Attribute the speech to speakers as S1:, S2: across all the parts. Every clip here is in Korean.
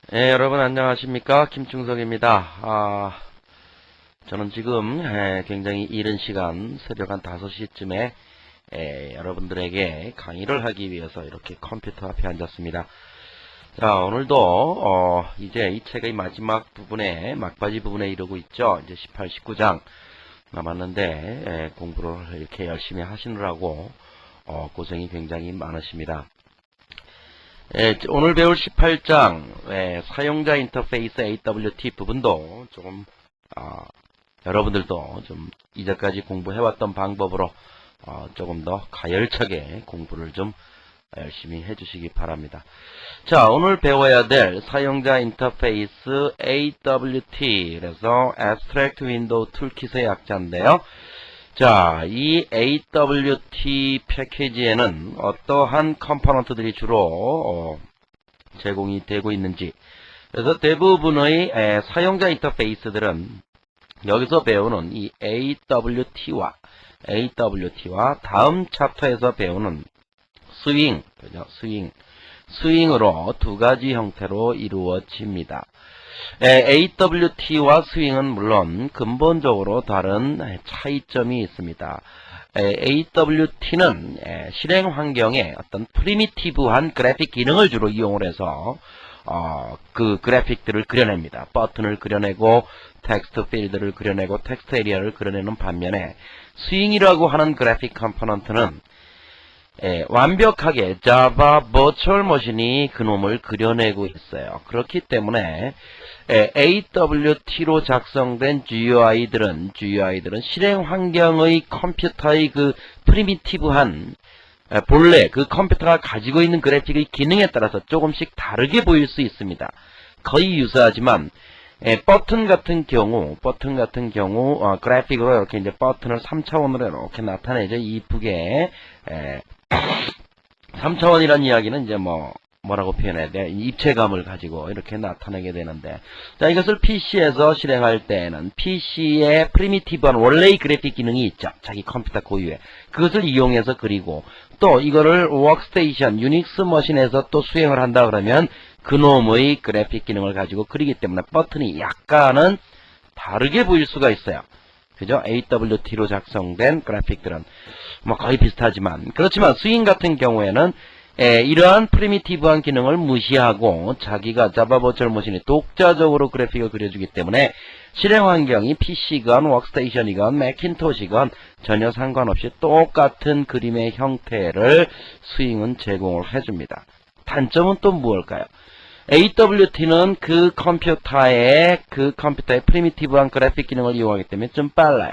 S1: 네, 여러분 안녕하십니까? 김충석입니다. 저는 지금 굉장히 이른 시간 새벽 한 5시쯤에 여러분들에게 강의를 하기 위해서 이렇게 컴퓨터 앞에 앉았습니다. 자, 오늘도 이제 이 책의 마지막 부분에 막바지 부분에 이르고 있죠. 이제 18, 19장 남았는데 공부를 이렇게 열심히 하시느라고 고생이 굉장히 많으십니다. 오늘 배울 18장 사용자 인터페이스 AWT 부분도 조금 여러분들도 좀 이제까지 공부해왔던 방법으로 조금 더 가열차게 공부를 좀 열심히 해주시기 바랍니다. 자, 오늘 배워야 될 사용자 인터페이스 AWT 그래서 Abstract Window Toolkit의 약자인데요. 자, 이 AWT 패키지에는 어떠한 컴포넌트들이 주로 제공이 되고 있는지, 그래서 대부분의 사용자 인터페이스들은 여기서 배우는 이 AWT와 다음 챕터에서 배우는 스윙, 그죠? 스윙으로 두 가지 형태로 이루어집니다. AWT와 스윙은 물론 근본적으로 다른 차이점이 있습니다. AWT는 실행 환경에 어떤 프리미티브한 그래픽 기능을 주로 이용을 해서 그 그래픽들을 그려냅니다. 버튼을 그려내고 텍스트 필드를 그려내고 텍스트 에리어를 그려내는 반면에 스윙이라고 하는 그래픽 컴포넌트는 완벽하게 자바 버추얼 머신이 그놈을 그려내고 있어요. 그렇기 때문에 AWT로 작성된 GUI들은 실행 환경의 컴퓨터의 그 프리미티브한 본래 그 컴퓨터가 가지고 있는 그래픽의 기능에 따라서 조금씩 다르게 보일 수 있습니다. 거의 유사하지만 버튼 같은 경우 그래픽으로 이렇게 이제 버튼을 3차원으로 이렇게 나타내죠. 이쁘게 3차원이라는 이야기는 이제 뭐라고 표현해야 돼? 입체감을 가지고 이렇게 나타내게 되는데, 자, 이것을 PC에서 실행할 때에는 PC의 프리미티브한 원래의 그래픽 기능이 있죠. 자기 컴퓨터 고유의. 그것을 이용해서 그리고, 또 이거를 워크스테이션, 유닉스 머신에서 또 수행을 한다 그러면 그놈의 그래픽 기능을 가지고 그리기 때문에 버튼이 약간은 다르게 보일 수가 있어요. 그죠? AWT로 작성된 그래픽들은 거의 비슷하지만, 그렇지만 스윙 같은 경우에는 이러한 프리미티브한 기능을 무시하고 자기가 자바 버추얼 머신이 독자적으로 그래픽을 그려주기 때문에 실행 환경이 PC건 워크스테이션이건 매킨토시건 전혀 상관없이 똑같은 그림의 형태를 스윙은 제공을 해줍니다. 단점은 또 무엇일까요? AWT는 그 컴퓨터의 프리미티브한 그래픽 기능을 이용하기 때문에 좀 빨라요.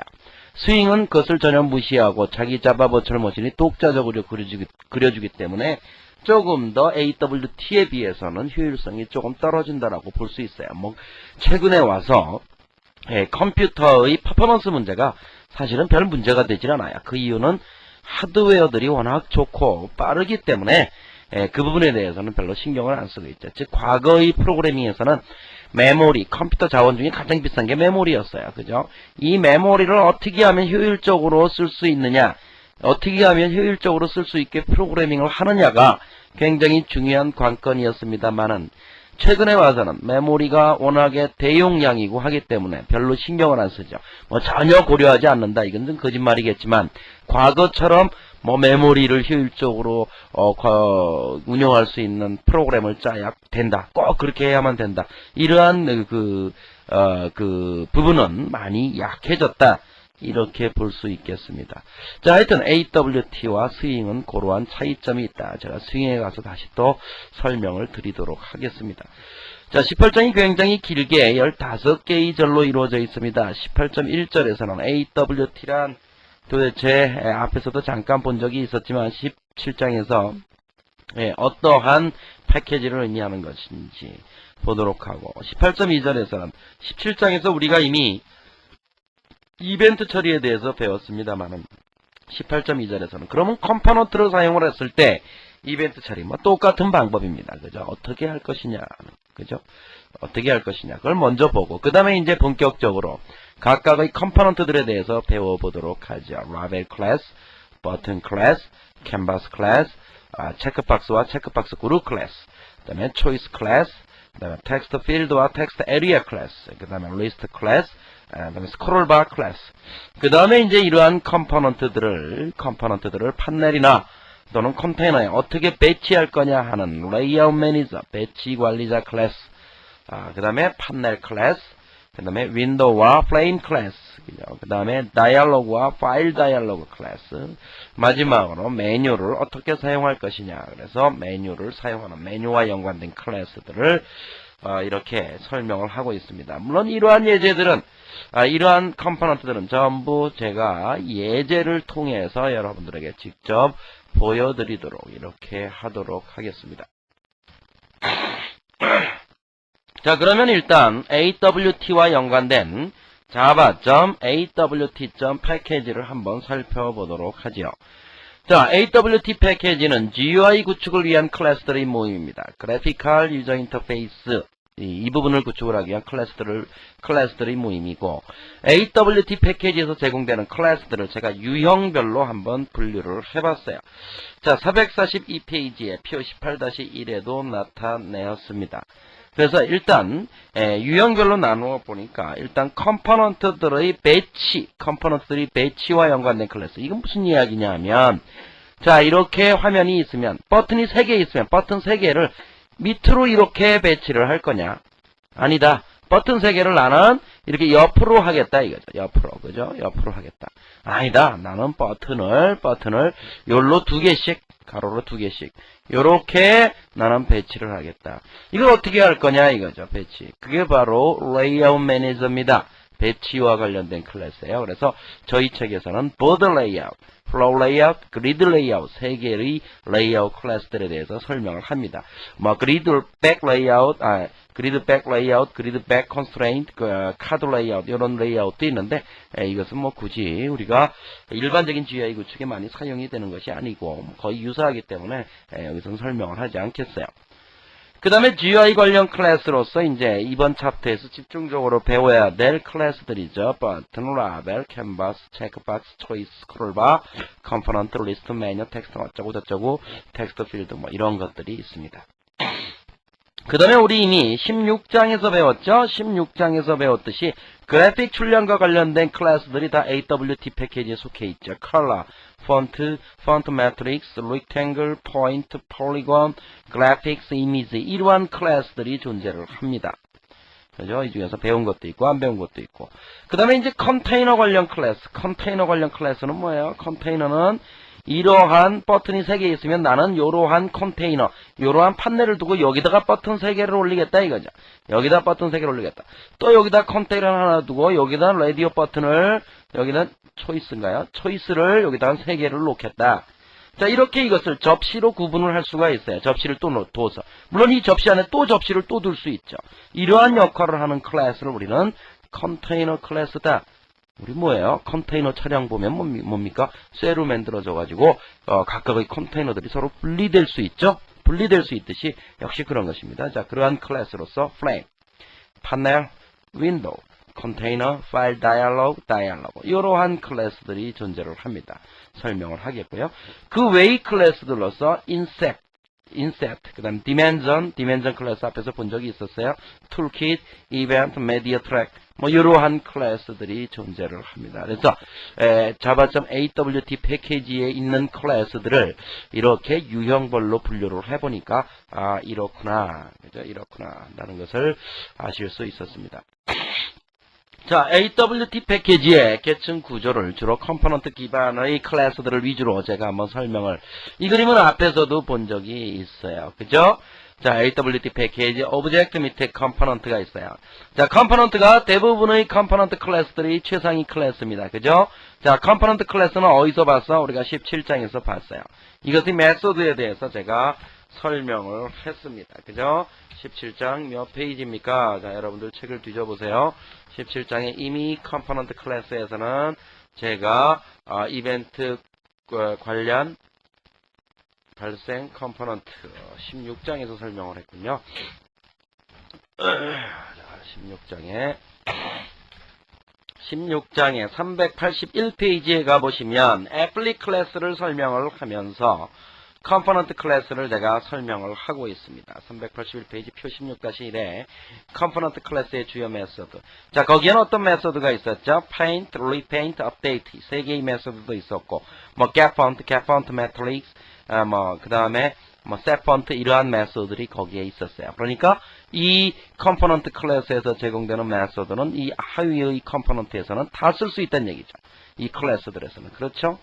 S1: 스윙은 그것을 전혀 무시하고 자기 자바 버추얼 머신이 독자적으로 그려주기 때문에 조금 더 AWT에 비해서는 효율성이 조금 떨어진다라고 볼 수 있어요. 최근에 와서 컴퓨터의 퍼포먼스 문제가 사실은 별 문제가 되질 않아요. 그 이유는 하드웨어들이 워낙 좋고 빠르기 때문에 그 부분에 대해서는 별로 신경을 안 쓰고 있죠. 즉 과거의 프로그래밍에서는 메모리, 컴퓨터 자원 중에 가장 비싼 게 메모리였어요. 그죠? 이 메모리를 어떻게 하면 효율적으로 쓸 수 있느냐, 어떻게 하면 효율적으로 쓸 수 있게 프로그래밍을 하느냐가 굉장히 중요한 관건이었습니다만은 최근에 와서는 메모리가 워낙에 대용량이고 하기 때문에 별로 신경을 안 쓰죠. 전혀 고려하지 않는다. 이건 좀 거짓말이겠지만 과거처럼 메모리를 효율적으로 운영할 수 있는 프로그램을 짜야 된다. 꼭 그렇게 해야만 된다. 이러한 그 부분은 많이 약해졌다. 이렇게 볼 수 있겠습니다. 자, 하여튼 AWT와 스윙은 그러한 차이점이 있다. 제가 스윙에 가서 다시 또 설명을 드리도록 하겠습니다. 자, 18장이 굉장히 길게 15개의 절로 이루어져 있습니다. 18.1절에서는 AWT란 도대체 앞에서도 잠깐 본 적이 있었지만 17장에서 어떠한 패키지를 의미하는 것인지 보도록 하고, 18.2절에서는 17장에서 우리가 이미 이벤트 처리에 대해서 배웠습니다만은 18.2절에서는 그러면 컴포넌트를 사용을 했을 때 이벤트 처리 똑같은 방법입니다. 그죠? 어떻게 할 것이냐, 그죠? 어떻게 할 것이냐 그걸 먼저 보고 그 다음에 이제 본격적으로 각각의 컴포넌트들에 대해서 배워보도록 하죠. 라벨 클래스, 버튼 클래스, 캔버스 클래스, 체크박스와 체크박스 그룹 클래스, 그 다음에 초이스 클래스, 그 다음에 텍스트 필드와 텍스트 에리아 클래스, 그 다음에 리스트 클래스, 그 다음에 스크롤 바 클래스. 그 다음에 이제 이러한 컴포넌트들을 판넬이나 또는 컨테이너에 어떻게 배치할 거냐 하는 레이아웃 매니저, 배치 관리자 클래스, 그 다음에 판넬 클래스, 그 다음에 윈도우와 플레임 클래스, 그 다음에 다이얼로그와 파일 다이얼로그 클래스, 마지막으로 메뉴를 어떻게 사용할 것이냐. 그래서 메뉴를 사용하는 메뉴와 연관된 클래스들을 이렇게 설명을 하고 있습니다. 물론 이러한 예제들은 이러한 컴포넌트들은 전부 제가 예제를 통해서 여러분들에게 직접 보여드리도록 이렇게 하도록 하겠습니다. 자, 그러면 일단 AWT와 연관된 java.awt.package를 한번 살펴보도록 하죠. 자, AWT 패키지는 GUI 구축을 위한 클래스들의 모임입니다. 그래피컬 유저 인터페이스 이 부분을 구축을 하기 위한 클래스들의 모임이고, AWT 패키지에서 제공되는 클래스들을 제가 유형별로 한번 분류를 해봤어요. 자, 442페이지에 P18-1에도 나타내었습니다. 그래서 일단 유형별로 나누어 보니까 일단 컴포넌트들의 컴포넌트들이 배치와 연관된 클래스. 이건 무슨 이야기냐 하면, 자, 이렇게 화면이 있으면 버튼이 3개 있으면 버튼 3개를 밑으로 이렇게 배치를 할 거냐? 아니다. 버튼 3개를 나는 이렇게 옆으로 하겠다 이거죠. 옆으로, 그죠? 옆으로 하겠다. 아니다. 나는 버튼을 요로 2개씩, 가로로 2개씩 요렇게 나는 배치를 하겠다. 이걸 어떻게 할 거냐 이거죠. 배치. 그게 바로 레이아웃 매니저입니다. 배치와 관련된 클래스예요. 그래서 저희 책에서는 보드 레이아웃, 플로우 레이아웃, 그리드 레이아웃 3개의 레이아웃 클래스들에 대해서 설명을 합니다. 뭐 그리드 백 레이아웃, 그리드 백 레이아웃, 그리드 백 컨스트레인트, 카드 레이아웃 이런 레이아웃도 있는데 이것은 뭐 굳이 우리가 일반적인 GUI 구축에 많이 사용이 되는 것이 아니고 거의 유사하기 때문에 여기서는 설명을 하지 않겠어요. 그 다음에 GUI 관련 클래스로서 이제 이번 챕터에서 집중적으로 배워야 될 클래스들이죠. 버튼, 라벨, 캔버스, 체크박스, 초이스, 스크롤바, 컴포넌트, 리스트, 메뉴, 텍스트 어쩌고 저쩌고, 텍스트 필드 뭐 이런 것들이 있습니다. 그 다음에 우리 이미 16장에서 배웠죠? 16장에서 배웠듯이 그래픽 출력과 관련된 클래스들이 다 AWT 패키지에 속해 있죠. 컬러, 폰트 매트릭스, 렉탱글, 포인트, 폴리곤, 그래픽스, 이미지 이러한 클래스들이 존재를 합니다. 그죠? 이 중에서 배운 것도 있고 안 배운 것도 있고. 그 다음에 이제 컨테이너 관련 클래스는 뭐예요? 컨테이너는 이러한 버튼이 3개 있으면 나는 이러한 컨테이너, 이러한 판넬을 두고 여기다가 버튼 3개를 올리겠다 이거죠. 여기다 버튼 3개를 올리겠다. 또 여기다 컨테이너 하나 두고 여기다 라디오 버튼을, 여기다 초이스인가요? 초이스를 여기다가 3개를 놓겠다. 자, 이렇게 이것을 접시로 구분을 할 수가 있어요. 접시를 또 둬서. 물론 이 접시 안에 또 접시를 또 둘 수 있죠. 이러한 역할을 하는 클래스를 우리는 컨테이너 클래스다. 우리 뭐예요? 컨테이너 차량 보면 뭡니까? 쇠로 만들어져가지고 각각의 컨테이너들이 서로 분리될 수 있죠? 분리될 수 있듯이 역시 그런 것입니다. 자, 그러한 클래스로서 플레임, 판넬, 윈도우, 컨테이너, 파일 다이얼로그 이러한 클래스들이 존재를 합니다. 설명을 하겠고요. 그 외의 클래스들로서 인셋, 그 다음 디멘전 클래스 앞에서 본 적이 있었어요. 툴킷, 이벤트, 메디어 트랙 뭐 이러한 클래스들이 존재를 합니다. 그래서 java.awt 패키지에 있는 클래스들을 이렇게 유형별로 분류를 해보니까 이렇구나, 그죠? 이렇구나 라는 것을 아실 수 있었습니다. 자, AWT 패키지의 계층 구조를 주로 컴포넌트 기반의 클래스들을 위주로 제가 한번 설명을, 이 그림은 앞에서도 본 적이 있어요. 그죠? 자, AWT 패키지 오브젝트 밑에 컴포넌트가 있어요. 자, 컴포넌트가 대부분의 컴포넌트 클래스들이 최상위 클래스입니다. 그죠? 자, 컴포넌트 클래스는 어디서 봤어? 우리가 17장에서 봤어요. 이것의 메소드에 대해서 제가 설명을 했습니다. 그죠? 17장 몇 페이지입니까? 자, 여러분들 책을 뒤져보세요. 17장에 이미 컴포넌트 클래스에서는 제가 이벤트 관련 발생 컴포넌트 16장에서 설명을 했군요. 16장에 381페이지에 가보시면 애플리 클래스를 설명을 하면서 컴포넌트 클래스를 내가 설명을 하고 있습니다. 381페이지 표 16-1에 컴포넌트 클래스의 주요 메소드. 자, 거기에는 어떤 메소드가 있었죠? paint, repaint, update. 세 개의 메소드도 있었고, 뭐 get font matrix, 그 다음에 set font 이러한 메소드들이 거기에 있었어요. 그러니까 이 컴포넌트 클래스에서 제공되는 메소드는 이 하위의 컴포넌트에서는 다 쓸 수 있다는 얘기죠. 이 클래스들에서는. 그렇죠?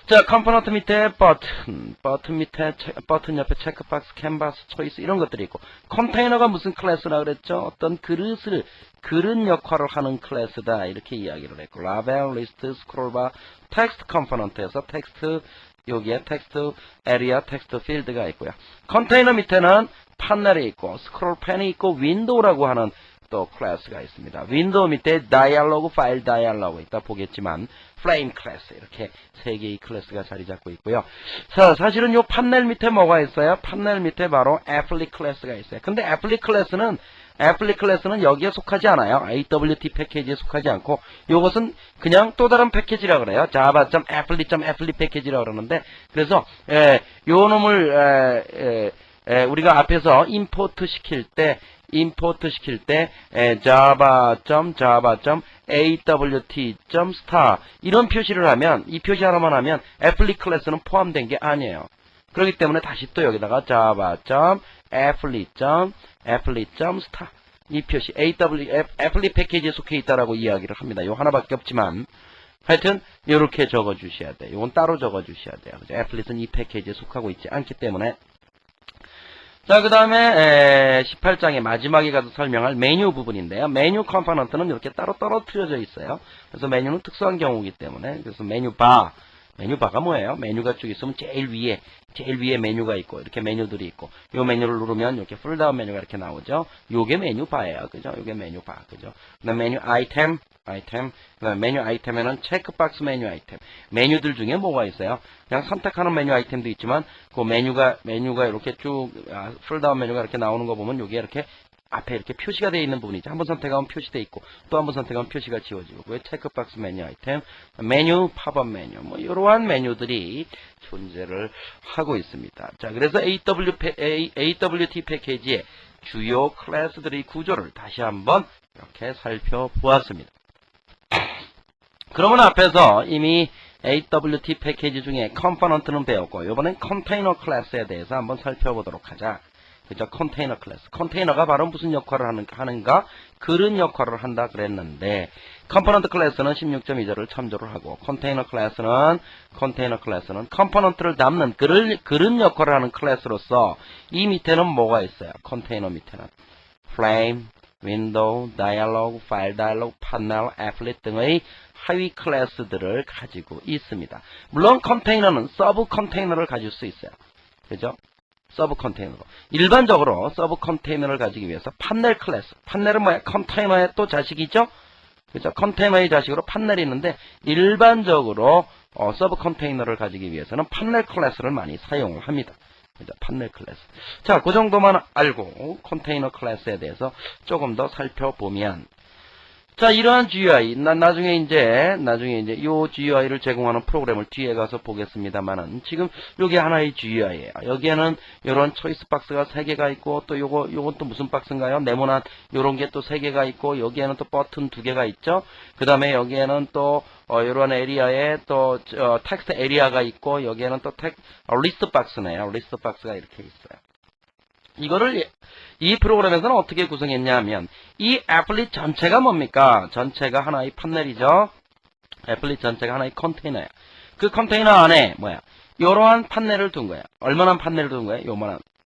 S1: 자, 컴포넌트 밑에 버튼 밑에, 버튼 옆에 체크박스, 캔버스, 초이스 이런 것들이 있고, 컨테이너가 무슨 클래스라 그랬죠? 어떤 그릇 역할을 하는 클래스다. 이렇게 이야기를 했고, 라벨, 리스트, 스크롤바, 텍스트 컴포넌트에서 텍스트, 여기에 텍스트 에리아, 텍스트 필드가 있고요. 컨테이너 밑에는 판넬이 있고, 스크롤 펜이 있고, 윈도우라고 하는 또 클래스가 있습니다. 윈도우 밑에 다이얼로그, 파일 다이얼로그 이따 보겠지만 플레임 클래스 이렇게 세 개의 클래스가 자리 잡고 있고요. 자, 사실은 요 판넬 밑에 뭐가 있어요? 판넬 밑에 바로 애플릿 클래스가 있어요. 근데 애플릿 클래스는 여기에 속하지 않아요. AWT 패키지에 속하지 않고 요것은 그냥 또 다른 패키지라 그래요. java.applet 패키지라 그러는데 그래서 요 놈을 우리가 앞에서 임포트 시킬 때 java.awt.star 이런 표시를 하면 이 표시 하나만 하면 applet 클래스는 포함된 게 아니에요. 그렇기 때문에 다시 또 여기다가 java.applet.star 이 표시 applet 패키지에 속해 있다라고 이야기를 합니다. 요 하나밖에 없지만 하여튼 이렇게 적어 주셔야 돼요. 이건 따로 적어 주셔야 돼요. applet은 이 패키지에 속하고 있지 않기 때문에. 자, 그 다음에 18장의 마지막에 가서 설명할 메뉴 부분인데요. 메뉴 컴포넌트는 이렇게 따로 떨어뜨려져 있어요. 그래서 메뉴는 특수한 경우이기 때문에 그래서 메뉴바가 뭐예요? 메뉴가 쭉 있으면 제일 위에 메뉴가 있고 이렇게 메뉴들이 있고 요 메뉴를 누르면 이렇게 풀다운 메뉴가 이렇게 나오죠. 요게 메뉴바예요. 그죠? 요게 메뉴바. 그죠? 그다음 메뉴 아이템. 그다음 메뉴 아이템에는 체크박스 메뉴 아이템. 메뉴들 중에 뭐가 있어요? 그냥 선택하는 메뉴 아이템도 있지만 그 메뉴가 이렇게 쭉 풀다운 메뉴가 이렇게 나오는 거 보면 요게 이렇게 앞에 이렇게 표시가 되어 있는 부분이죠. 한번 선택하면 표시되어 있고 또 한번 선택하면 표시가 지워지고 그 체크박스 메뉴 아이템, 메뉴, 팝업 메뉴 뭐 이러한 메뉴들이 존재를 하고 있습니다. 자, 그래서 AWT 패키지의 주요 클래스들의 구조를 다시 한번 이렇게 살펴보았습니다. 그러면 앞에서 이미 AWT 패키지 중에 컴포넌트는 배웠고 이번엔 컨테이너 클래스에 대해서 한번 살펴보도록 하자. 그죠? 컨테이너 클래스. 컨테이너가 바로 무슨 역할을 하는가? 그릇 역할을 한다 그랬는데 컴포넌트 클래스는 16.2절을 참조를 하고 컨테이너 클래스는 컴포넌트를 담는 그릇 역할을 하는 클래스로서 이 밑에는 뭐가 있어요? 컨테이너 밑에는 flame, window, dialog, file dialog, panel, applet 등의 하위 클래스들을 가지고 있습니다. 물론 컨테이너는 서브 컨테이너를 가질 수 있어요. 그죠? 서브 컨테이너로. 일반적으로 서브 컨테이너를 가지기 위해서 판넬 클래스. 판넬은 뭐야? 컨테이너의 또 자식이죠? 그죠? 컨테이너의 자식으로 판넬이 있는데, 일반적으로, 서브 컨테이너를 가지기 위해서는 판넬 클래스를 많이 사용을 합니다. 그죠? 판넬 클래스. 자, 그 정도만 알고, 컨테이너 클래스에 대해서 조금 더 살펴보면, 자, 이러한 GUI, 나중에 이제 요 GUI를 제공하는 프로그램을 뒤에 가서 보겠습니다만은, 지금 요게 하나의 GUI예요. 여기에는 요런 초이스 박스가 3개가 있고, 또 요건 또 무슨 박스인가요? 네모난 요런 게 또 3개가 있고, 여기에는 또 버튼 2개가 있죠? 그 다음에 여기에는 또, 요런 에리아에 또, 텍스트 에리아가 있고, 여기에는 또 리스트 박스네요. 리스트 박스가 이렇게 있어요. 이거를 이 프로그램에서는 어떻게 구성했냐 하면 이 애플릿 전체가 뭡니까? 전체가 하나의 판넬이죠. 애플릿 전체가 하나의 컨테이너예요. 그 컨테이너 안에 뭐야? 요러한 판넬을 둔 거예요. 얼마나 판넬을 둔 거예요?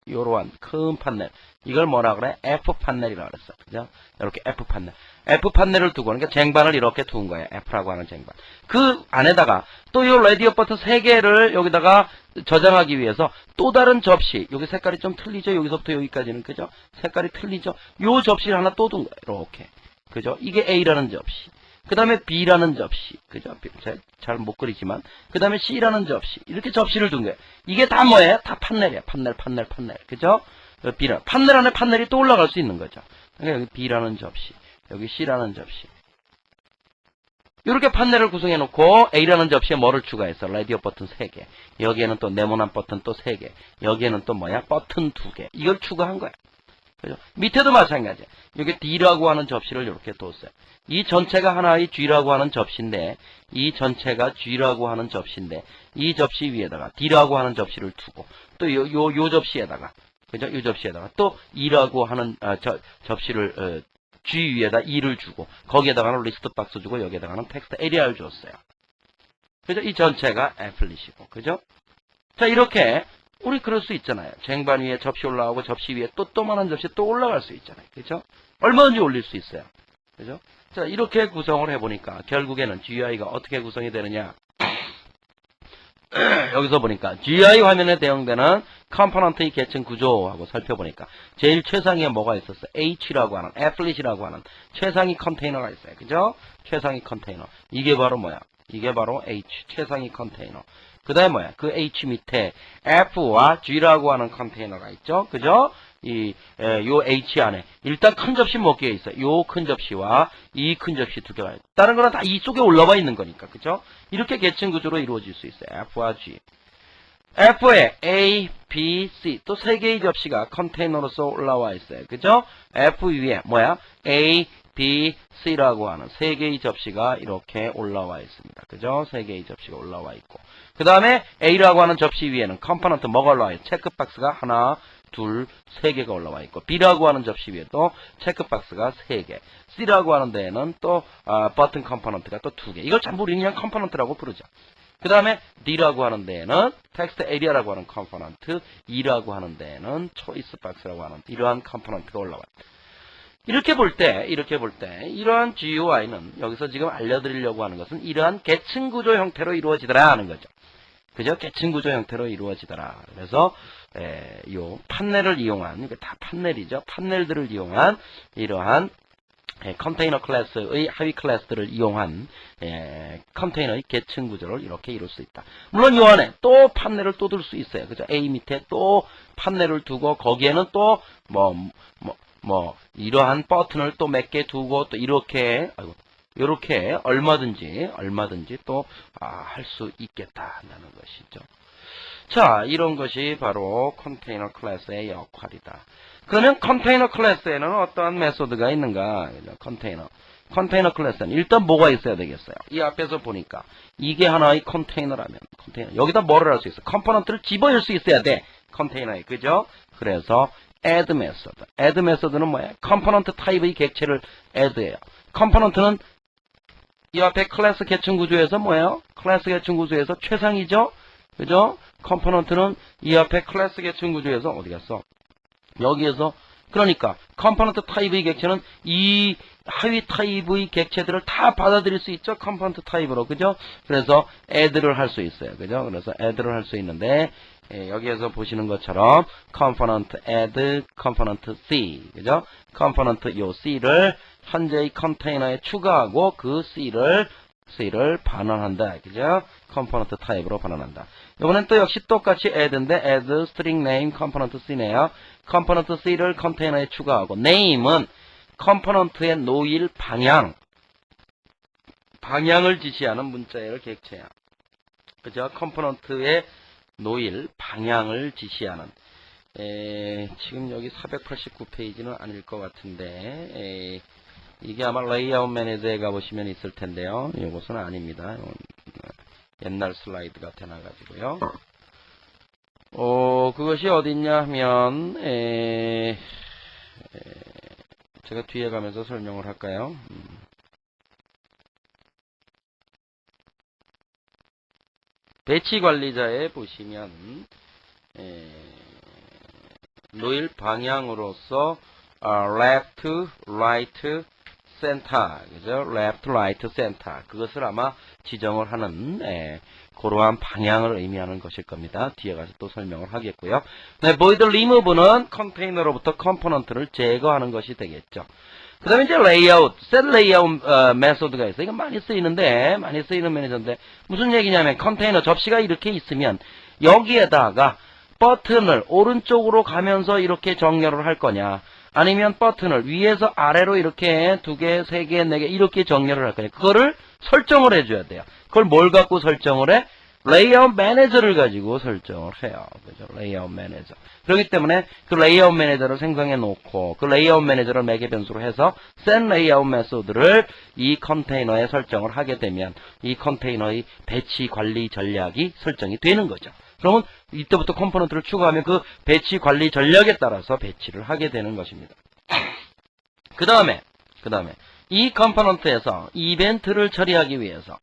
S1: 요러한 큰 판넬. 이걸 뭐라 그래? F 판넬이라고 그랬어. 그죠? 이렇게 F 판넬. F 판넬을 두고, 그러니까 쟁반을 이렇게 둔 거예요. F라고 하는 쟁반. 그 안에다가 또 요 라디오 버튼 3개를 여기다가 저장하기 위해서 또 다른 접시. 여기 색깔이 좀 틀리죠? 여기서부터 여기까지는. 그죠? 색깔이 틀리죠? 요 접시를 하나 또 둔 거예요. 이렇게. 그죠? 이게 A라는 접시. 그 다음에 B라는 접시. 그죠? 잘 못 그리지만. 그 다음에 C라는 접시. 이렇게 접시를 둔 거예요. 이게 다 뭐예요? 다 판넬이에요. 판넬. 그죠? B라는. 판넬 안에 판넬이 또 올라갈 수 있는 거죠. 그러니까 여기 B라는 접시. 여기 C라는 접시. 이렇게 판넬을 구성해 놓고 A라는 접시에 뭐를 추가했어? 라디오 버튼 3개. 여기에는 또 네모난 버튼 또 3개. 여기에는 또 뭐야? 버튼 2개. 이걸 추가한 거야. 그죠? 밑에도 마찬가지야. 여기 D라고 하는 접시를 이렇게 뒀어요. 이 전체가 하나의 G라고 하는 접시인데, 이 전체가 G라고 하는 접시인데, 이 접시 위에다가 D라고 하는 접시를 두고, 또 요 접시에다가, 그죠? 요 접시에다가 또 E라고 하는, 접시를, G 위에다 E를 주고, 거기에다가는 리스트 박스 주고, 여기에다가는 텍스트 에리아를 줬어요. 그죠? 이 전체가 애플릿이고, 그죠? 자, 이렇게, 우리 그럴 수 있잖아요. 쟁반 위에 접시 올라가고 접시 위에 또 또만한 접시 또 올라갈 수 있잖아요. 그죠? 얼마든지 올릴 수 있어요. 그죠? 자, 이렇게 구성을 해보니까 결국에는 GUI가 어떻게 구성이 되느냐. 여기서 보니까 GUI 화면에 대응되는 컴포넌트의 계층 구조하고 살펴보니까 제일 최상위에 뭐가 있었어요? H라고 하는, 애플릿이라고 하는 최상위 컨테이너가 있어요. 그죠? 최상위 컨테이너. 이게 바로 뭐야? 이게 바로 H, 최상위 컨테이너. 그 다음에 뭐야? 그 H 밑에 F와 G라고 하는 컨테이너가 있죠? 그죠? 요 H 안에. 일단 큰 접시 몇 개가 있어요? 요 큰 접시와 이 큰 접시 2개가 있어요. 다른 거는 다 이 속에 올라와 있는 거니까. 그죠? 이렇게 계층 구조로 이루어질 수 있어요. F와 G. F에 A, B, C. 또 3개의 접시가 컨테이너로서 올라와 있어요. 그죠? F 위에 뭐야? A, B, C라고 하는 3개의 접시가 이렇게 올라와 있습니다. 그죠? 3개의 접시가 올라와 있고. 그 다음에 A라고 하는 접시 위에는 컴포넌트 뭐가 올라와 있어요? 체크박스가 하나, 둘, 3개가 올라와 있고, B라고 하는 접시 위에도 체크박스가 3개, C라고 하는 데에는 또 버튼 컴포넌트가 또 2개. 이걸 전부 우리는 그냥 컴포넌트라고 부르죠. 그 다음에 D라고 하는 데에는 텍스트 에리아라고 하는 컴포넌트, E라고 하는 데에는 초이스 박스라고 하는 이러한 컴포넌트가 올라와요. 이렇게 볼 때, 이러한 GUI는 여기서 지금 알려드리려고 하는 것은 이러한 계층 구조 형태로 이루어지더라 하는 거죠. 그죠? 계층 구조 형태로 이루어지더라. 그래서, 요 판넬을 이용한, 이거 다 판넬이죠. 판넬들을 이용한 이러한 컨테이너 클래스의 하위 클래스들을 이용한 컨테이너의 계층 구조를 이렇게 이룰 수 있다. 물론 이 안에 또 판넬을 또 둘 수 있어요. 그죠? A 밑에 또 판넬을 두고 거기에는 또 이러한 버튼을 또 몇 개 두고 또 이렇게 요렇게 얼마든지 또 할 수 있겠다는 것이죠. 자, 이런 것이 바로 컨테이너 클래스의 역할이다. 그러면 컨테이너 클래스에는 어떠한 메소드가 있는가? 컨테이너 클래스는 일단 뭐가 있어야 되겠어요? 이 앞에서 보니까 이게 하나의 컨테이너라면 여기다 뭐를 할 수 있어? 컴포넌트를 집어넣을 수 있어야 돼. 컨테이너에. 그죠? 그래서 add 메소드. add 메소드는 뭐야? 컴포넌트 타입의 객체를 add해요. 컴포넌트는 이 앞에 클래스 계층 구조에서 뭐예요? 클래스 계층 구조에서 최상이죠? 그죠? 컴포넌트는 이 앞에 클래스 계층 구조에서 어디 갔어? 여기에서 그러니까 컴포넌트 타입의 객체는 이 하위 타입의 객체들을 다 받아들일 수 있죠. 컴포넌트 타입으로. 그죠? 그래서 add를 할 수 있어요. 그죠? 그래서 add를 할 수 있는데 여기에서 보시는 것처럼 컴포넌트 add 컴포넌트 C. 그죠? 컴포넌트 요 C를 현재의 컨테이너에 추가하고 그 C를 반환한다. 그죠? 컴포넌트 타입으로 반환한다. 이번엔 또 역시 똑같이 add인데 add string name 컴포넌트 C네요. 컴포넌트 C를 컨테이너에 추가하고 name은 컴포넌트의 놓일 방향을 지시하는 문자열 객체야. 그죠? 컴포넌트의 놓일 방향을 지시하는 지금 여기 489페이지는 아닐 것 같은데 이게 아마 레이아웃 매니저에 가보시면 있을 텐데요. 이것은 아닙니다. 옛날 슬라이드가 되나가지고요. 그것이 어딨냐 하면 제가 뒤에 가면서 설명을 할까요? 배치 관리자에 보시면 놓일 방향으로서 left, right, center, 그죠? left, right, center 그것을 아마 지정을 하는 그러한 방향을 의미하는 것일 겁니다. 뒤에 가서 또 설명을 하겠고요. 네, void remove는 컨테이너로부터 컴포넌트를 제거하는 것이 되겠죠. 그 다음에 이제 레이아웃, 셋 레이아웃 메소드가 있어요. 이거 많이 쓰이는 매니저인데 무슨 얘기냐면 컨테이너 접시가 이렇게 있으면 여기에다가 버튼을 오른쪽으로 가면서 이렇게 정렬을 할 거냐 아니면 버튼을 위에서 아래로 이렇게 2개, 3개, 4개 이렇게 정렬을 할 거냐 그거를 설정을 해줘야 돼요. 그걸 뭘 갖고 설정을 해? 레이아웃 매니저를 가지고 설정을 해요. 그죠? 레이아웃 매니저. 그렇기 때문에 그 레이아웃 매니저를 생성해 놓고 그 레이아웃 매니저를 매개 변수로 해서 set 레이아웃 메소드를 이 컨테이너에 설정을 하게 되면 이 컨테이너의 배치 관리 전략이 설정이 되는 거죠. 그러면 이때부터 컴포넌트를 추가하면 그 배치 관리 전략에 따라서 배치를 하게 되는 것입니다. 그 다음에 이 컴포넌트에서 이벤트를 처리하기 위해서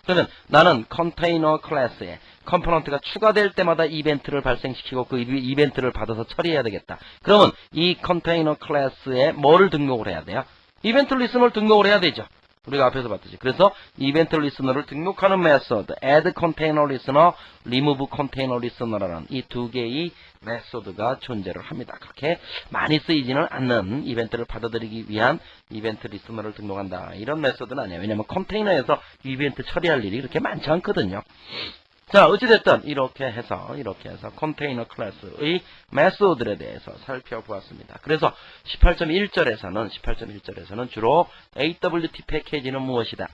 S1: 그러면 나는 컨테이너 클래스에 컴포넌트가 추가될 때마다 이벤트를 발생시키고 그 이벤트를 받아서 처리해야 되겠다. 그러면 이 컨테이너 클래스에 뭐를 등록을 해야 돼요? 이벤트 리스너를 등록을 해야 되죠. 우리가 앞에서 봤듯이. 그래서 이벤트 리스너를 등록하는 메소드 add container listener, remove container listener라는 이 두 개의 메소드가 존재를 합니다. 그렇게 많이 쓰이지는 않는 이벤트를 받아들이기 위한 이벤트 리스너를 등록한다. 이런 메소드는 아니에요. 왜냐하면 컨테이너에서 이벤트 처리할 일이 그렇게 많지 않거든요. 자, 어찌됐든 이렇게 해서 컨테이너 클래스의 메소드에 대해서 살펴보았습니다. 그래서 18.1절에서는 주로 AWT 패키지는 무엇이다?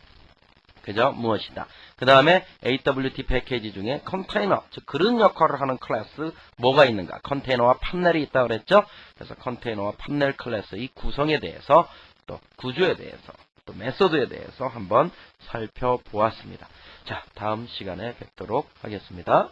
S1: 그죠? 무엇이다. 그 다음에 AWT 패키지 중에 컨테이너, 즉 그런 역할을 하는 클래스 뭐가 있는가? 컨테이너와 판넬이 있다고 그랬죠? 그래서 컨테이너와 판넬 클래스의 구성에 대해서 또 구조에 대해서 또 메소드에 대해서 한번 살펴보았습니다. 자, 다음 시간에 뵙도록 하겠습니다.